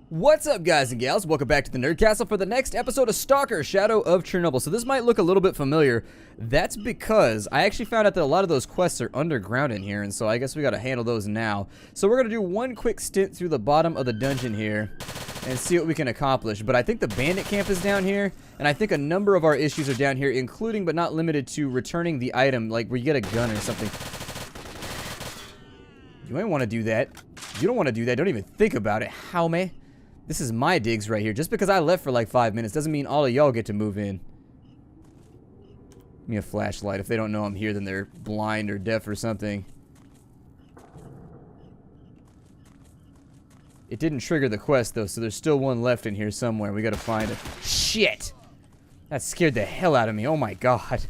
What's up, guys and gals? Welcome back to the Nerd Castle for the next episode of Stalker, Shadow of Chernobyl. So this might look a little bit familiar. That's because I actually found out that a lot of those quests are underground in here, and so I guess we gotta handle those now. So we're gonna do one quick stint through the bottom of the dungeon here and see what we can accomplish. But I think the Bandit camp is down here, and I think a number of our issues are down here, including but not limited to returning the item, like where you get a gun or something. You ain't want to do that. You don't want to do that. Don't even think about it. How, man? This is my digs right here. Just because I left for like 5 minutes doesn't mean all of y'all get to move in. Give me a flashlight. If they don't know I'm here, then they're blind or deaf or something. It didn't trigger the quest, though, so there's still one left in here somewhere. We gotta find it. Shit! That scared the hell out of me. Oh my god.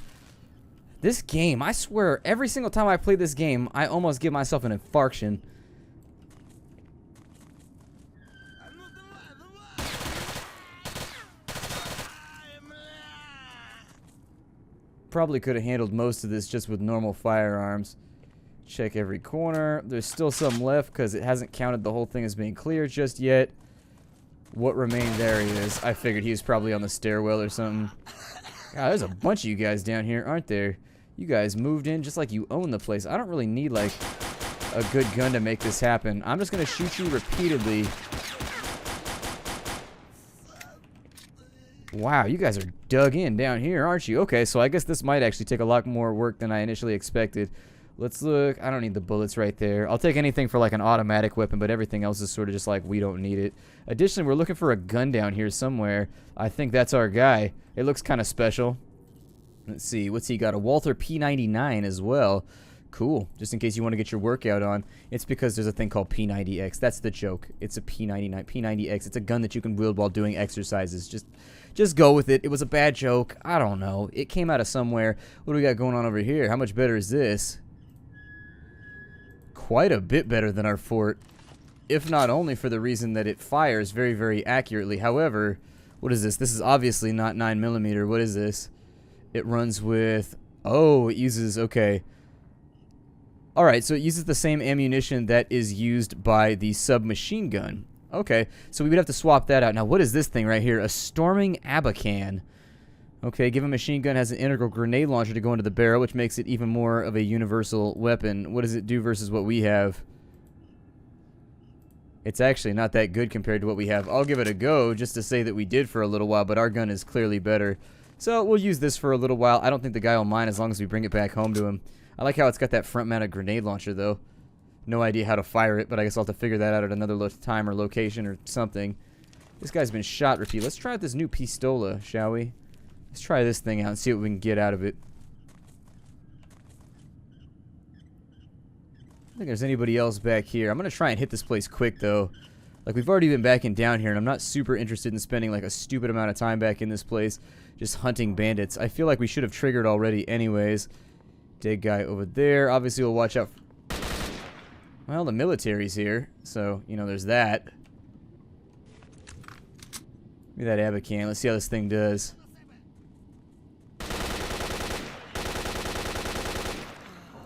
This game, I swear, every single time I play this game, I almost give myself an infarction. Probably could have handled most of this just with normal firearms. Check every corner. There's still some left because it hasn't counted the whole thing as being clear just yet. What remained? There he is. I figured he was probably on the stairwell or something. God, there's a bunch of you guys down here, aren't there? You guys moved in just like you own the place. I don't really need like a good gun to make this happen. I'm just going to shoot you repeatedly. Wow, you guys are dug in down here, aren't you? Okay, so I guess this might actually take a lot more work than I initially expected. Let's look. I don't need the bullets right there. I'll take anything for like an automatic weapon, but everything else is sort of just like we don't need it. Additionally, we're looking for a gun down here somewhere. I think that's our guy. It looks kind of special. Let's see. What's he got? A Walther P99 as well. Cool. Just in case you want to get your workout on. It's because there's a thing called P90X. That's the joke. It's a P99. P90X. It's a gun that you can wield while doing exercises. Just go with it. It was a bad joke. I don't know. It came out of somewhere. What do we got going on over here? How much better is this? Quite a bit better than our fort. If not only for the reason that it fires very, very accurately. However, what is this? This is obviously not 9mm. What is this? It runs with... Oh, it uses... Okay. Alright, so it uses the same ammunition that is used by the submachine gun. Okay, so we would have to swap that out. Now, what is this thing right here? A storming abacan. Okay, given machine gun has an integral grenade launcher to go into the barrel, which makes it even more of a universal weapon. What does it do versus what we have? It's actually not that good compared to what we have. I'll give it a go just to say that we did for a little while, but our gun is clearly better. So we'll use this for a little while. I don't think the guy will mind as long as we bring it back home to him. I like how it's got that front-mounted grenade launcher, though. No idea how to fire it, but I guess I'll have to figure that out at another time or location or something. This guy's been shot repeatedly. Let's try out this new pistola, shall we? Let's try this thing out and see what we can get out of it. I don't think there's anybody else back here. I'm going to try and hit this place quick, though. Like, we've already been back and down here, and I'm not super interested in spending, like, a stupid amount of time back in this place just hunting bandits. I feel like we should have triggered already anyways. Dead guy over there. Obviously, we'll watch out. Well, the military's here, so, you know, there's that. Give me that abacan. Let's see how this thing does.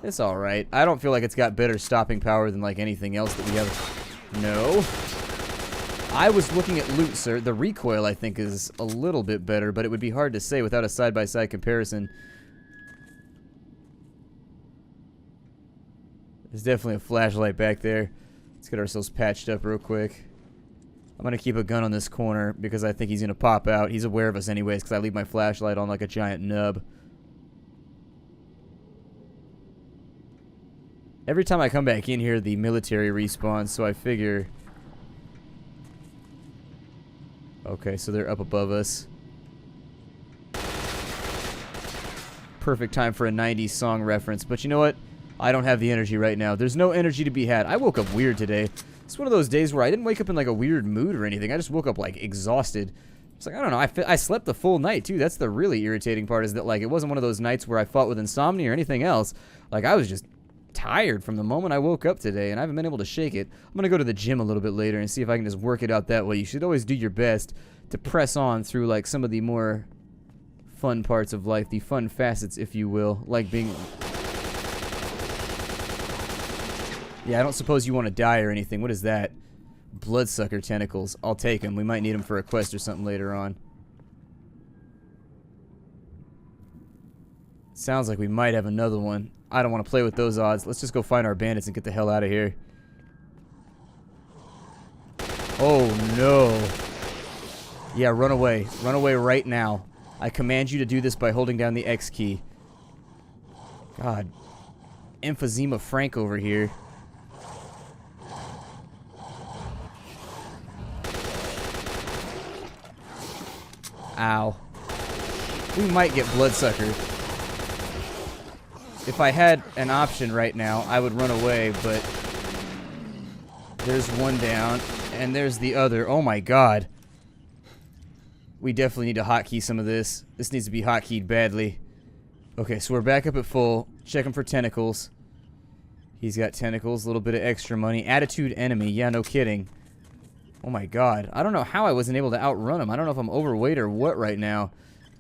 It's alright. I don't feel like it's got better stopping power than, like, anything else that we have. No. I was looking at loot, sir. The recoil, I think, is a little bit better, but it would be hard to say without a side-by-side comparison. There's definitely a flashlight back there. Let's get ourselves patched up real quick. I'm going to keep a gun on this corner because I think he's going to pop out. He's aware of us anyways because I leave my flashlight on like a giant nub. Every time I come back in here, the military respawns, so I figure... Okay, so they're up above us. Perfect time for a 90s song reference, but you know what? I don't have the energy right now. There's no energy to be had. I woke up weird today. It's one of those days where I didn't wake up in like a weird mood or anything. I just woke up like exhausted. It's like, I don't know. I slept the full night too. That's the really irritating part, is that like it wasn't one of those nights where I fought with insomnia or anything else. Like I was just tired from the moment I woke up today, and I haven't been able to shake it. I'm going to go to the gym a little bit later and see if I can just work it out that way. You should always do your best to press on through like some of the more fun parts of life, the fun facets, if you will, like being... Yeah, I don't suppose you want to die or anything. What is that? Bloodsucker tentacles. I'll take them. We might need them for a quest or something later on. Sounds like we might have another one. I don't want to play with those odds. Let's just go find our bandits and get the hell out of here. Oh, no. Yeah, run away. Run away right now. I command you to do this by holding down the X key. God. Emphysema Frank over here. Ow. We might get bloodsuckered. If I had an option right now, I would run away, but there's one down, and there's the other. Oh my god. We definitely need to hotkey some of this. This needs to be hotkeyed badly. Okay, so we're back up at full. Checking for tentacles. He's got tentacles, a little bit of extra money. Attitude enemy. Yeah, no kidding. Oh my god. I don't know how I wasn't able to outrun him. I don't know if I'm overweight or what right now.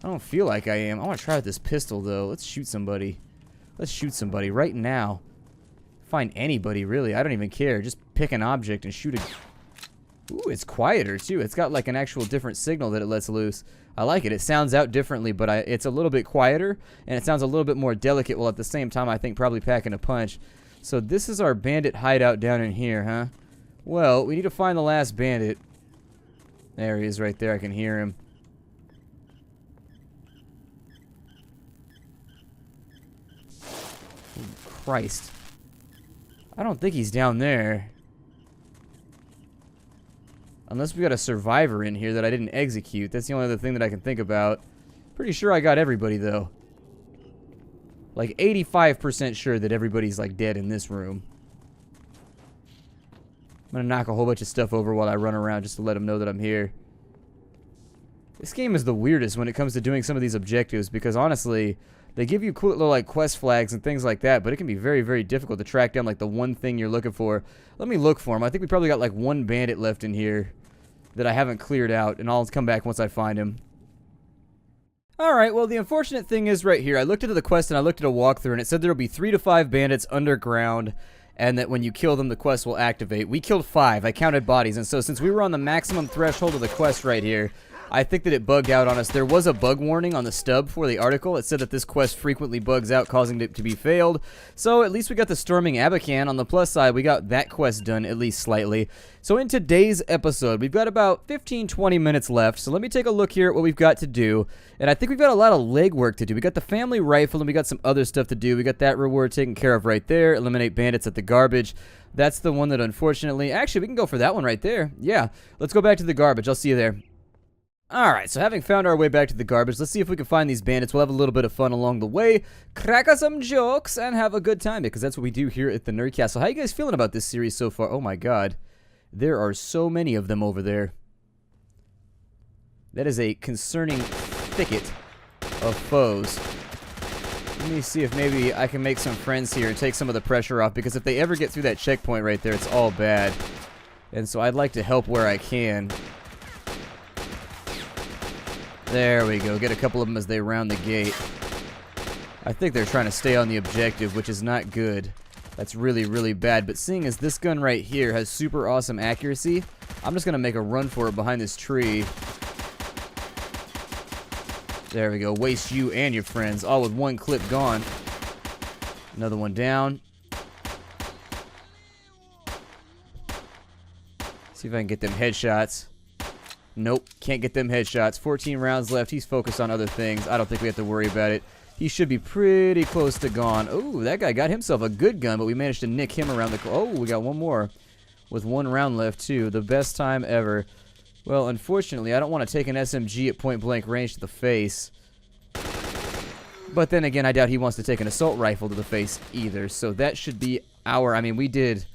I don't feel like I am. I want to try with this pistol, though. Let's shoot somebody. Let's shoot somebody right now. Find anybody, really. I don't even care. Just pick an object and shoot it. Ooh, it's quieter, too. It's got, like, an actual different signal that it lets loose. I like it. It sounds out differently, but it's a little bit quieter, and it sounds a little bit more delicate, while at the same time, I think, probably packing a punch. So this is our bandit hideout down in here, huh? Well, we need to find the last bandit. There he is right there. I can hear him. Christ. I don't think he's down there. Unless we got a survivor in here that I didn't execute. That's the only other thing that I can think about. Pretty sure I got everybody, though. Like 85% sure that everybody's, like, dead in this room. I'm gonna knock a whole bunch of stuff over while I run around just to let them know that I'm here. This game is the weirdest when it comes to doing some of these objectives because, honestly, they give you cool little, like, quest flags and things like that, but it can be very, very difficult to track down, like, the one thing you're looking for. Let me look for him. I think we probably got, like, one bandit left in here that I haven't cleared out, and I'll come back once I find him. Alright, well, the unfortunate thing is right here. I looked into the quest and I looked at a walkthrough, and it said there will be 3 to 5 bandits underground, and that when you kill them, the quest will activate. We killed 5. I counted bodies, and so since we were on the maximum threshold of the quest right here, I think that it bugged out on us. There was a bug warning on the stub for the article. It said that this quest frequently bugs out, causing it to be failed. So at least we got the Storming Abacan. On the plus side, we got that quest done, at least slightly. So in today's episode, we've got about 15-20 minutes left. So let me take a look here at what we've got to do. And I think we've got a lot of legwork to do. We got the family rifle, and we got some other stuff to do. We got that reward taken care of right there. Eliminate bandits at the garbage. That's the one that unfortunately... Actually, we can go for that one right there. Yeah, let's go back to the garbage. I'll see you there. Alright, so having found our way back to the garbage, let's see if we can find these bandits. We'll have a little bit of fun along the way, crack us some jokes, and have a good time, because that's what we do here at the Nerd Castle. How you guys feeling about this series so far? Oh my god. There are so many of them over there. That is a concerning thicket of foes. Let me see if maybe I can make some friends here and take some of the pressure off, because if they ever get through that checkpoint right there, it's all bad. And so I'd like to help where I can. There we go. Get a couple of them as they round the gate. I think they're trying to stay on the objective, which is not good. That's really, really bad. But seeing as this gun right here has super awesome accuracy, I'm just going to make a run for it behind this tree. There we go. Waste you and your friends, all with one clip gone. Another one down. See if I can get them headshots. Nope, can't get them headshots. 14 rounds left. He's focused on other things. I don't think we have to worry about it. He should be pretty close to gone. Oh, that guy got himself a good gun, but we managed to nick him around the... Oh, we got one more with 1 round left, too. The best time ever. Well, unfortunately, I don't want to take an SMG at point-blank range to the face. But then again, I doubt he wants to take an assault rifle to the face either. So that should be our... I mean, we did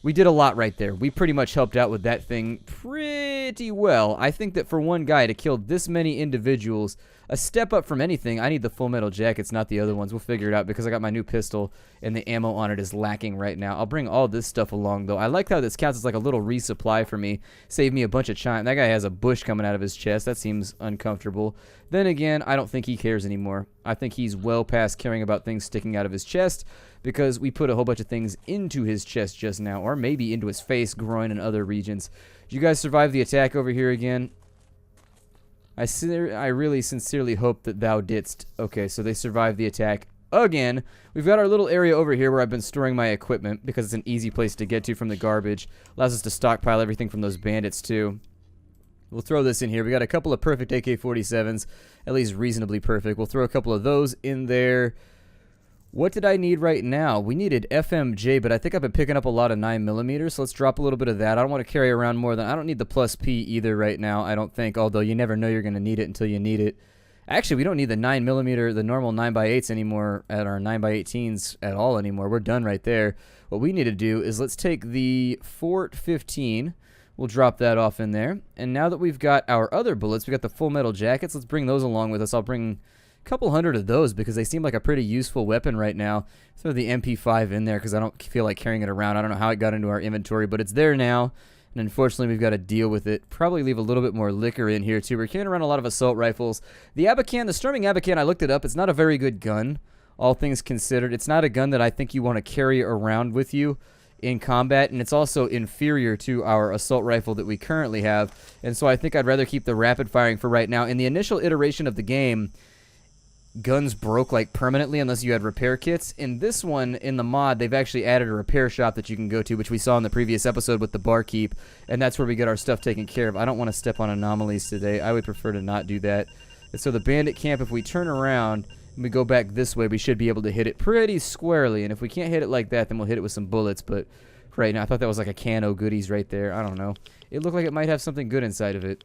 a lot right there. We pretty much helped out with that thing pretty well. I think that for one guy to kill this many individuals, a step up from anything. I need the full metal jackets, not the other ones. We'll figure it out because I got my new pistol and the ammo on it is lacking right now. I'll bring all this stuff along, though. I like how this counts as like a little resupply for me. Save me a bunch of time. That guy has a bush coming out of his chest. That seems uncomfortable. Then again, I don't think he cares anymore. I think he's well past caring about things sticking out of his chest. because we put a whole bunch of things into his chest just now, or maybe into his face, groin, and other regions. Did you guys survive the attack over here again? I really sincerely hope that thou didst. Okay, so they survived the attack again. We've got our little area over here where I've been storing my equipment because it's an easy place to get to from the garbage. Allows us to stockpile everything from those bandits too. We'll throw this in here. We got a couple of perfect AK-47s, at least reasonably perfect. We'll throw a couple of those in there. What did I need right now? We needed FMJ, but I think I've been picking up a lot of 9mm, so let's drop a little bit of that. I don't want to carry around more than... I don't need the plus P either right now, I don't think, although you never know you're going to need it until you need it. Actually, we don't need the 9mm, the normal 9x8s anymore at our 9x18s at all anymore. We're done right there. What we need to do is let's take the Fort 15. We'll drop that off in there. And now that we've got our other bullets, we got the full metal jackets. Let's bring those along with us. I'll bring a couple hundred of those because they seem like a pretty useful weapon right now. Throw the MP5 in there because I don't feel like carrying it around. I don't know how it got into our inventory, but it's there now. And unfortunately, we've got to deal with it. Probably leave a little bit more liquor in here, too. We're carrying around a lot of assault rifles. The Abacan, the Storming Abacan, I looked it up. It's not a very good gun, all things considered. It's not a gun that I think you want to carry around with you in combat, and it's also inferior to our assault rifle that we currently have. And so I think I'd rather keep the rapid firing for right now. In the initial iteration of the game, guns broke like permanently unless you had repair kits. In this one, in the mod, they've actually added a repair shop that you can go to, which we saw in the previous episode with the barkeep, and that's where we get our stuff taken care of. I don't want to step on anomalies today. I would prefer to not do that. And so the bandit camp, if we turn around and we go back this way, we should be able to hit it pretty squarely, and if we can't hit it like that, then we'll hit it with some bullets. But right now, I thought that was like a can of goodies right there. I don't know. It looked like it might have something good inside of it.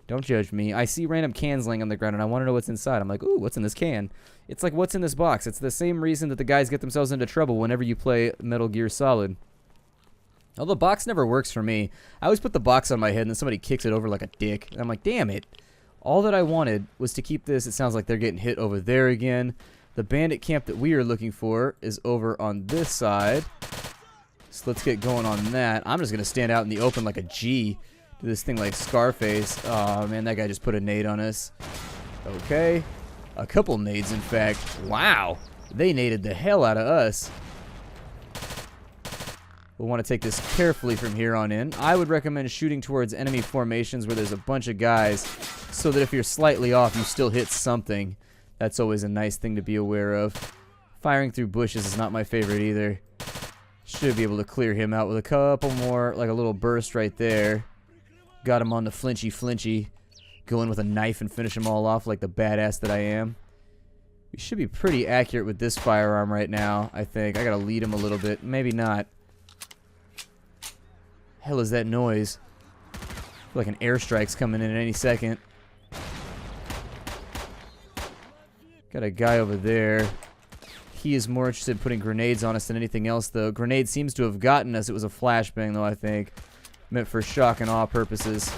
Don't judge me. I see random cans laying on the ground, and I want to know what's inside. I'm like, ooh, what's in this can? It's like, what's in this box? It's the same reason that the guys get themselves into trouble whenever you play Metal Gear Solid. Well, the box never works for me. I always put the box on my head, and then somebody kicks it over like a dick. And I'm like, damn it. All that I wanted was to keep this. It sounds like they're getting hit over there again. The bandit camp that we are looking for is over on this side. So let's get going on that. I'm just going to stand out in the open like a G. Do this thing like Scarface. Oh, man, that guy just put a nade on us. Okay. A couple nades, in fact. Wow. They naded the hell out of us. We'll want to take this carefully from here on in. I would recommend shooting towards enemy formations where there's a bunch of guys so that if you're slightly off, you still hit something. That's always a nice thing to be aware of. Firing through bushes is not my favorite either. Should be able to clear him out with a couple more, like a little burst right there. Got him on the flinchy. Go in with a knife and finish them all off like the badass that I am. We should be pretty accurate with this firearm right now, I think. I gotta lead him a little bit. Maybe not. Hell is that noise? I feel like an airstrike's coming in at any second. Got a guy over there. He is more interested in putting grenades on us than anything else, though. Grenade seems to have gotten us. It was a flashbang, though, I think. Meant for shock and awe purposes.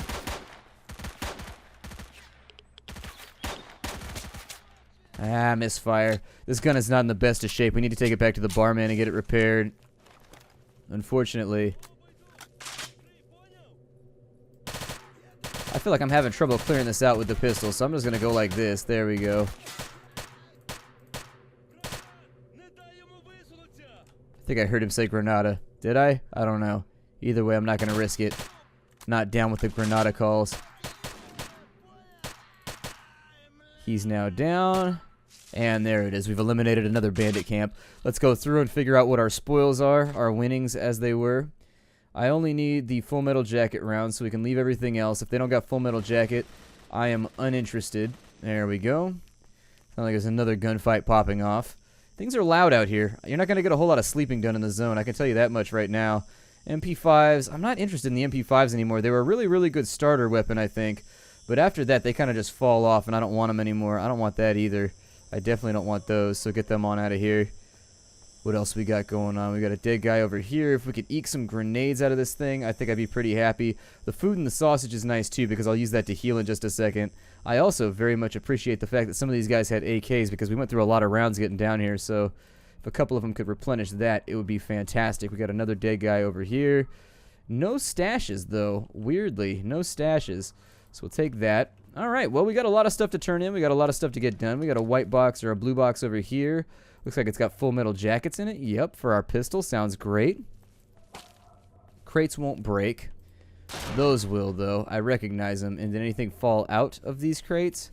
Ah, misfire. This gun is not in the best of shape. We need to take it back to the barman and get it repaired. Unfortunately. I feel like I'm having trouble clearing this out with the pistol, so I'm just going to go like this. There we go. I think I heard him say Granada. Did I? I don't know. Either way, I'm not going to risk it. Not down with the Granada calls. He's now down. And there it is. We've eliminated another bandit camp. Let's go through and figure out what our spoils are. Our winnings as they were. I only need the full metal jacket round so we can leave everything else. If they don't got full metal jacket, I am uninterested. There we go. Sounds like there's another gunfight popping off. Things are loud out here. You're not going to get a whole lot of sleeping done in the zone. I can tell you that much right now. MP5s. I'm not interested in the MP5s anymore. They were a really, really good starter weapon, I think. But after that, they kind of just fall off, and I don't want them anymore. I don't want that either. I definitely don't want those, so get them on out of here. What else we got going on? We got a dead guy over here. If we could eke some grenades out of this thing, I think I'd be pretty happy. The food and the sausage is nice, too, because I'll use that to heal in just a second. I also very much appreciate the fact that some of these guys had AKs, because we went through a lot of rounds getting down here, so if a couple of them could replenish that, it would be fantastic. We got another dead guy over here. No stashes, though. Weirdly, no stashes. So we'll take that. All right, well, we got a lot of stuff to turn in. We got a lot of stuff to get done. We got a white box or a blue box over here. Looks like it's got full metal jackets in it. Yep, for our pistol. Sounds great. Crates won't break. Those will, though. I recognize them. And did anything fall out of these crates?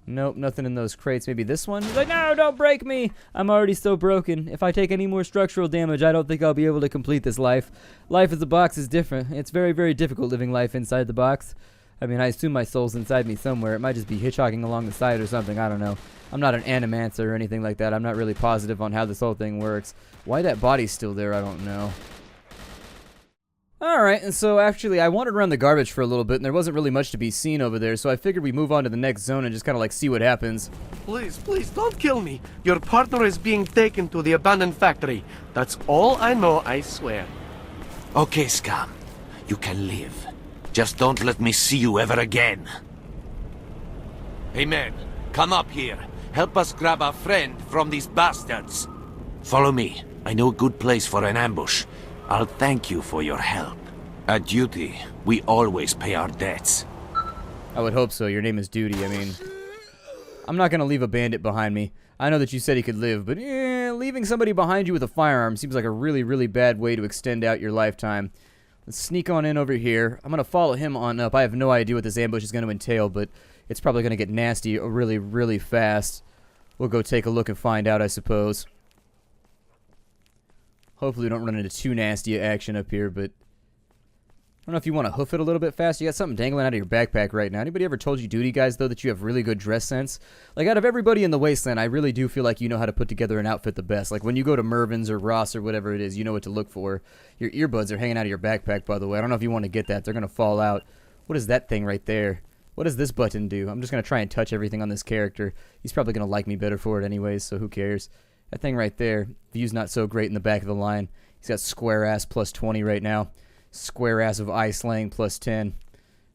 Nope, nothing in those crates. Maybe this one? He's like, no, don't break me. I'm already so broken. If I take any more structural damage, I don't think I'll be able to complete this life. Life as a box is different. It's very, very difficult living life inside the box. I mean, I assume my soul's inside me somewhere. It might just be hitchhiking along the side or something. I don't know. I'm not an animancer or anything like that. I'm not really positive on how this whole thing works. Why that body's still there, I don't know. Alright, and so actually I wandered around the garbage for a little bit, and there wasn't really much to be seen over there, so I figured we move on to the next zone and just kind of like see what happens. Please, please, don't kill me. Your partner is being taken to the abandoned factory. That's all I know, I swear. Okay, scum. You can live. Just don't let me see you ever again. Hey, man, come up here. Help us grab our friend from these bastards. Follow me. I know a good place for an ambush. I'll thank you for your help. At duty, we always pay our debts. I would hope so. Your name is Duty. I mean, I'm not going to leave a bandit behind me. I know that you said he could live, but leaving somebody behind you with a firearm seems like a really, really bad way to extend out your lifetime. Let's sneak on in over here. I'm going to follow him on up. I have no idea what this ambush is going to entail, but it's probably going to get nasty really, really fast. We'll go take a look and find out, I suppose. Hopefully we don't run into too nasty action up here, but I don't know if you want to hoof it a little bit fast. You got something dangling out of your backpack right now. Anybody ever told you, Duty guys, though, that you have really good dress sense? Like, out of everybody in the Wasteland, I really do feel like you know how to put together an outfit the best. Like, when you go to Mervin's or Ross or whatever it is, you know what to look for. Your earbuds are hanging out of your backpack, by the way. I don't know if you want to get that. They're going to fall out. What is that thing right there? What does this button do? I'm just going to try and touch everything on this character. He's probably going to like me better for it anyways, so who cares? That thing right there, view's not so great in the back of the line. He's got square ass plus 20 right now. Square ass of eye slaying plus 10.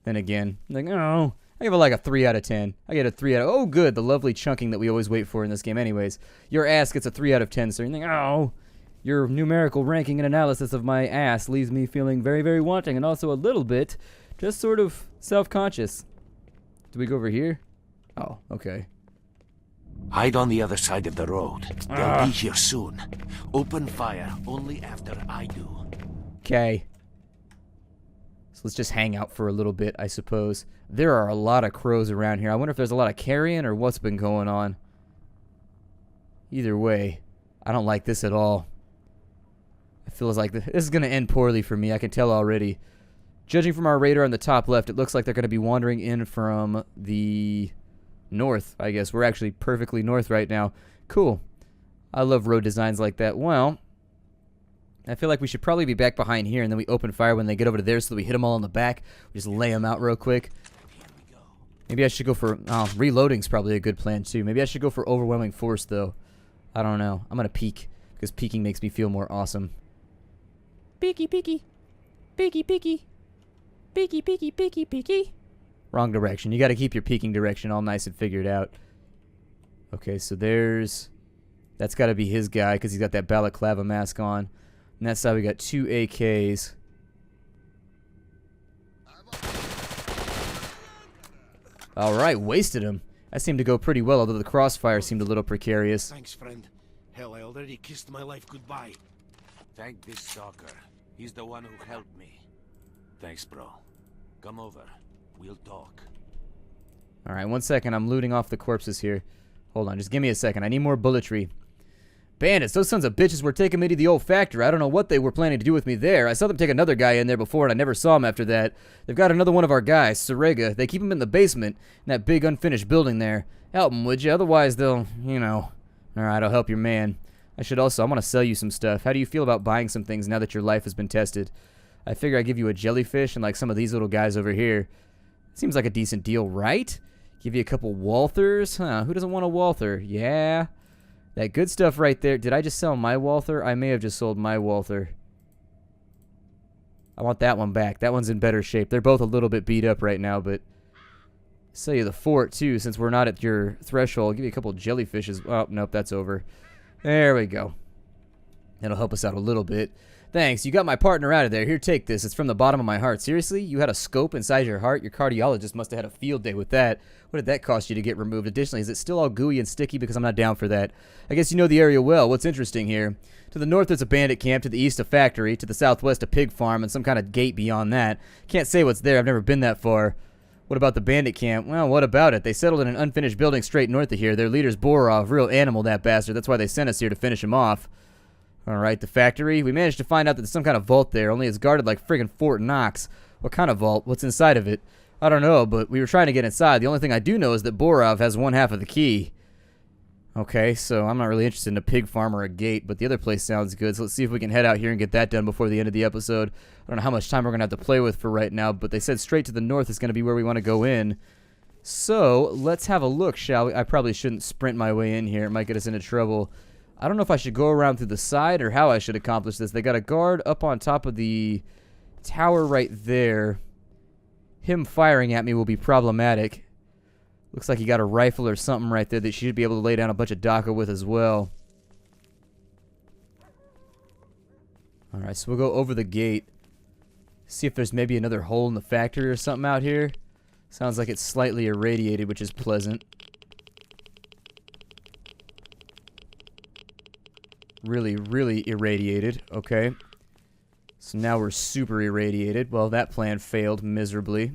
Then again, like, oh, I give it like a 3 out of 10. I get a 3 out of, oh good, the lovely chunking that we always wait for in this game anyways. Your ass gets a 3 out of 10, so you think, oh, your numerical ranking and analysis of my ass leaves me feeling very, very wanting and also a little bit just sort of self-conscious. Do we go over here? Oh, okay. Hide on the other side of the road. They'll be here soon. Open fire only after I do. Okay. So let's just hang out for a little bit, I suppose. There are a lot of crows around here. I wonder if there's a lot of carrion or what's been going on. Either way, I don't like this at all. It feels like this is going to end poorly for me. I can tell already. Judging from our radar on the top left, it looks like they're going to be wandering in from the north, I guess. We're actually perfectly north right now. Cool. I love road designs like that. Well, I feel like we should probably be back behind here, and then we open fire when they get over to there so that we hit them all on the back. We just lay them out real quick. Maybe I should go for... Oh, reloading's probably a good plan, too. Maybe I should go for overwhelming force, though. I don't know. I'm going to peek, because peeking makes me feel more awesome. Peeky, peeky. Peeky, peeky. Peeky, peeky, peeky, peeky. Wrong direction. You got to keep your peeking direction all nice and figured out. Okay, so there's... That's got to be his guy, because he's got that balaclava mask on. On that side, we got 2 AKs. Alright, wasted him. That seemed to go pretty well, although the crossfire seemed a little precarious. Thanks, friend. Hell, I already kissed my life goodbye. Thank this Stalker. He's the one who helped me. Thanks, bro. Come over. We'll talk. Alright, 1 second. I'm looting off the corpses here. Hold on, just give me a second. I need more bulletry. Bandits, those sons of bitches were taking me to the old factory. I don't know what they were planning to do with me there. I saw them take another guy in there before, and I never saw him after that. They've got another one of our guys, Sarega. They keep him in the basement, in that big unfinished building there. Help him, would you? Otherwise, they'll, you know. Alright, I'll help your man. I want to sell you some stuff. How do you feel about buying some things now that your life has been tested? I figure I give you a jellyfish and like some of these little guys over here. Seems like a decent deal, right? Give you a couple Walthers? Huh, who doesn't want a Walther? Yeah. That good stuff right there. Did I just sell my Walther? I may have just sold my Walther. I want that one back. That one's in better shape. They're both a little bit beat up right now, but... Sell you the fort, too, since we're not at your threshold. I'll give you a couple jellyfishes. Oh, nope, that's over. There we go. That'll help us out a little bit. Thanks, you got my partner out of there. Here, take this. It's from the bottom of my heart. Seriously? You had a scope inside your heart? Your cardiologist must have had a field day with that. What did that cost you to get removed? Additionally, is it still all gooey and sticky? Because I'm not down for that. I guess you know the area well. What's interesting here? To the north, there's a bandit camp. To the east, a factory. To the southwest, a pig farm. And some kind of gate beyond that. Can't say what's there. I've never been that far. What about the bandit camp? Well, what about it? They settled in an unfinished building straight north of here. Their leader's Borov. Real animal, that bastard. That's why they sent us here, to finish him off. Alright, the factory. We managed to find out that there's some kind of vault there, only it's guarded like friggin' Fort Knox. What kind of vault? What's inside of it? I don't know, but we were trying to get inside. The only thing I do know is that Borov has one half of the key. Okay, so I'm not really interested in a pig farm or a gate, but the other place sounds good, so let's see if we can head out here and get that done before the end of the episode. I don't know how much time we're going to have to play with for right now, but they said straight to the north is going to be where we want to go in. So, let's have a look, shall we? I probably shouldn't sprint my way in here. It might get us into trouble. I don't know if I should go around through the side or how I should accomplish this. They got a guard up on top of the tower right there. Him firing at me will be problematic. Looks like he got a rifle or something right there that she should be able to lay down a bunch of DACA with as well. Alright, so we'll go over the gate. See if there's maybe another hole in the factory or something out here. Sounds like it's slightly irradiated, which is pleasant. Really, really irradiated. Okay. So now we're super irradiated. Well, that plan failed miserably.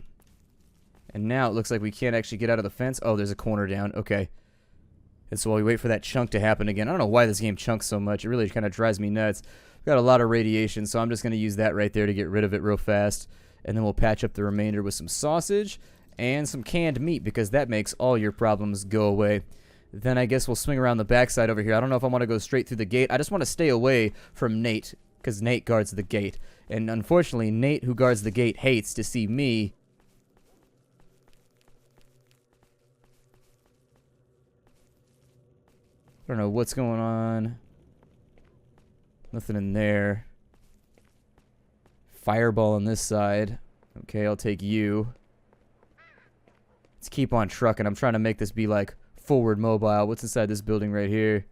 And now it looks like we can't actually get out of the fence. Oh, there's a corner down. Okay. And so while we wait for that chunk to happen again, I don't know why this game chunks so much. It really kind of drives me nuts. We've got a lot of radiation, so I'm just going to use that right there to get rid of it real fast. And then we'll patch up the remainder with some sausage and some canned meat, because that makes all your problems go away. Then I guess we'll swing around the backside over here. I don't know if I want to go straight through the gate. I just want to stay away from Nate, because Nate guards the gate. And unfortunately, Nate, who guards the gate, hates to see me. I don't know what's going on. Nothing in there. Fireball on this side. Okay, I'll take you. Let's keep on trucking. I'm trying to make this be like forward mobile. What's inside this building right here?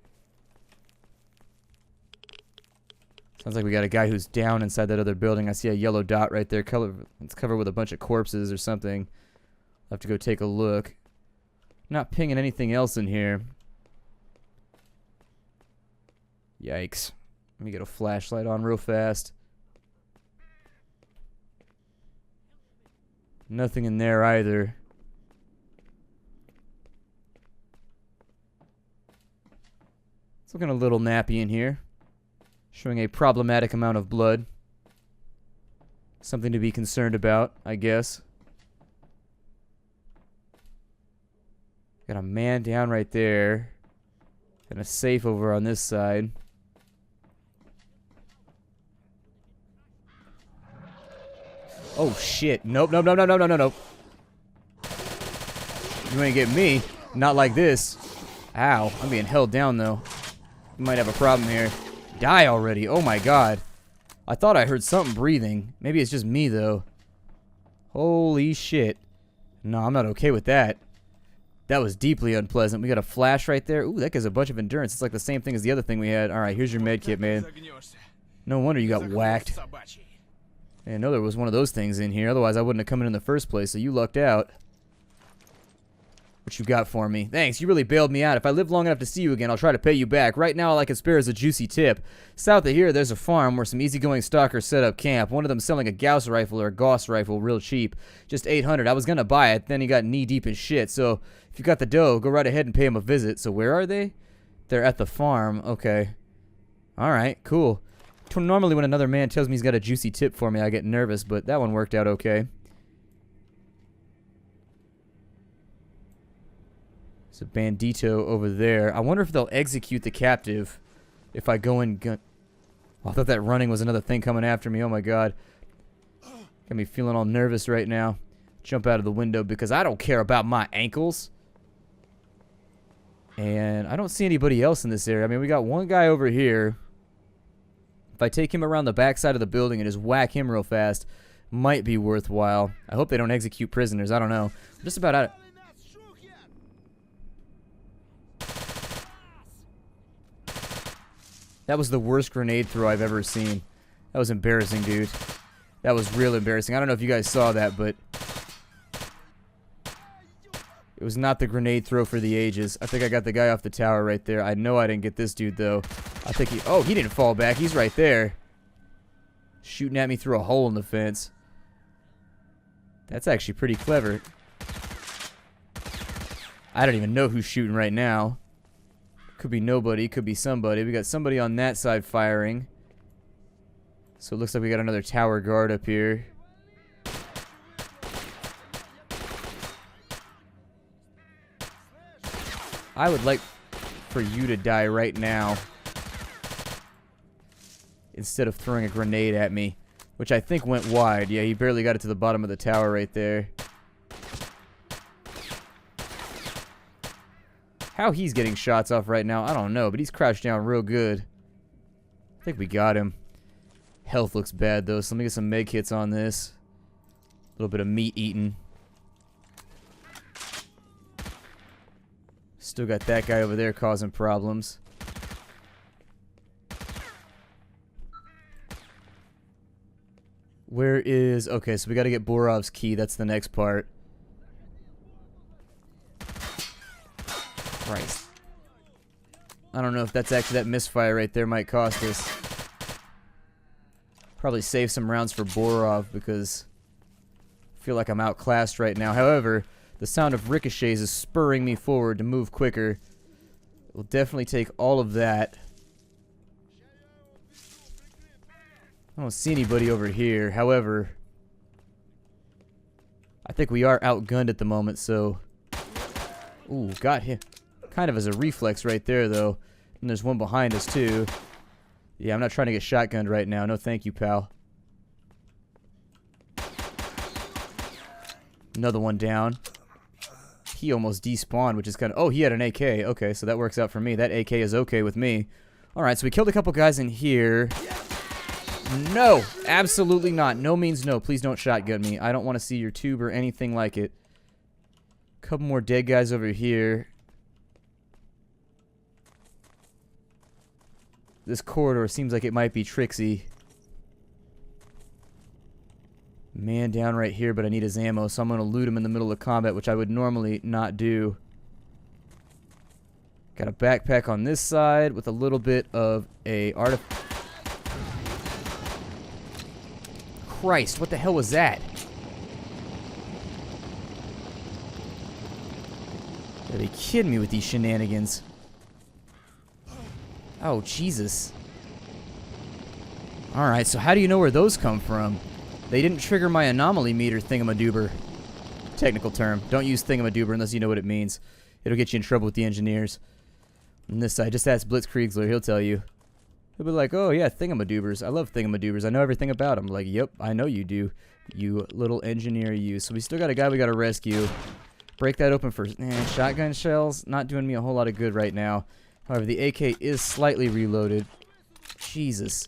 Sounds like we got a guy who's down inside that other building. I see a yellow dot right there. It's covered with a bunch of corpses or something. I'll have to go take a look. Not pinging anything else in here. Yikes. Let me get a flashlight on real fast. Nothing in there either. It's looking a little nappy in here. Showing a problematic amount of blood. Something to be concerned about, I guess. Got a man down right there. And a safe over on this side. Oh shit. Nope, nope, nope, nope, nope, nope, nope. You ain't get me. Not like this. Ow. I'm being held down though. We might have a problem here. Die already. Oh my god. I thought I heard something breathing. Maybe it's just me though. Holy shit. No, I'm not okay with that. That was deeply unpleasant. We got a flash right there. Ooh, that gives a bunch of endurance. It's like the same thing as the other thing we had. Alright, here's your med kit, man. No wonder you got whacked. I know there was one of those things in here. Otherwise, I wouldn't have come in the first place, so you lucked out. What you got for me? Thanks, you really bailed me out. If I live long enough to see you again, I'll try to pay you back. Right now, all I can spare is a juicy tip. South of here, there's a farm where some easygoing stalkers set up camp. One of them selling a Gauss rifle or a Gauss rifle real cheap. Just 800. I was gonna buy it, then he got knee-deep in shit. So, if you got the dough, go right ahead and pay him a visit. So, where are they? They're at the farm. Okay. Alright, cool. Normally when another man tells me he's got a juicy tip for me, I get nervous, but that one worked out okay. There's a bandito over there. I wonder if they'll execute the captive if I go in gun. Oh, I thought that running was another thing coming after me. Oh my god. Got me feeling all nervous right now. Jump out of the window because I don't care about my ankles. And I don't see anybody else in this area. I mean, we got one guy over here. If I take him around the backside of the building and just whack him real fast, might be worthwhile. I hope they don't execute prisoners. I don't know. I'm just about out of... That was the worst grenade throw I've ever seen. That was embarrassing, dude. That was real embarrassing. I don't know if you guys saw that, but it was not the grenade throw for the ages. I think I got the guy off the tower right there. I know I didn't get this dude, though. I think he... Oh, he didn't fall back. He's right there. Shooting at me through a hole in the fence. That's actually pretty clever. I don't even know who's shooting right now. Could be nobody. Could be somebody. We got somebody on that side firing. So it looks like we got another tower guard up here. I would like for you to die right now instead of throwing a grenade at me, which I think went wide. Yeah, he barely got it to the bottom of the tower right there. How he's getting shots off right now, I don't know, but he's crouched down real good. I think we got him. Health looks bad, though, so let me get some meg hits on this. A little bit of meat eating. Still got that guy over there causing problems. Where is... Okay, so we got to get Borov's key. That's the next part. Christ. I don't know if that's actually... That misfire right there might cost us. Probably save some rounds for Borov because I feel like I'm outclassed right now. However, the sound of ricochets is spurring me forward to move quicker. We'll definitely take all of that. I don't see anybody over here. However, I think we are outgunned at the moment, so... Ooh, got him. Kind of as a reflex right there, though. And there's one behind us, too. Yeah, I'm not trying to get shotgunned right now. No thank you, pal. Another one down. He almost despawned, which is kind of... Oh, he had an AK. Okay, so that works out for me. That AK is okay with me. Alright, so we killed a couple guys in here. No! Absolutely not. No means no. Please don't shotgun me. I don't want to see your tube or anything like it. Couple more dead guys over here. This corridor seems like it might be tricksy. Man down right here, but I need his ammo, so I'm going to loot him in the middle of combat, which I would normally not do. Got a backpack on this side with a little bit of a artifact. Christ, what the hell was that? Are they kidding me with these shenanigans? Oh, Jesus. Alright, so how do you know where those come from? They didn't trigger my anomaly meter thingamadoober. Technical term. Don't use thingamadoober unless you know what it means. It'll get you in trouble with the engineers. On this side, just ask Blitzkriegler. He'll tell you. He'll be like, oh, yeah, thingamadoobers. I love thingamadoobers. I know everything about them. I'm like, yep, I know you do. You little engineer, you. So we still got a guy we got to rescue. Break that open for shotgun shells. Not doing me a whole lot of good right now. However, the AK is slightly reloaded. Jesus.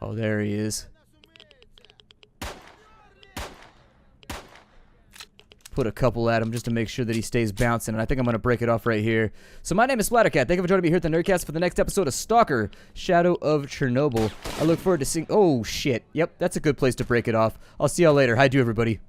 Oh, there he is. Put a couple at him just to make sure that he stays bouncing, and I think I'm going to break it off right here. So my name is Splattercat. Thank you for joining me here at the Nerdcast for the next episode of Stalker, Shadow of Chernobyl. I look forward to seeing... Oh, shit. Yep, that's a good place to break it off. I'll see y'all later. Hi, do everybody.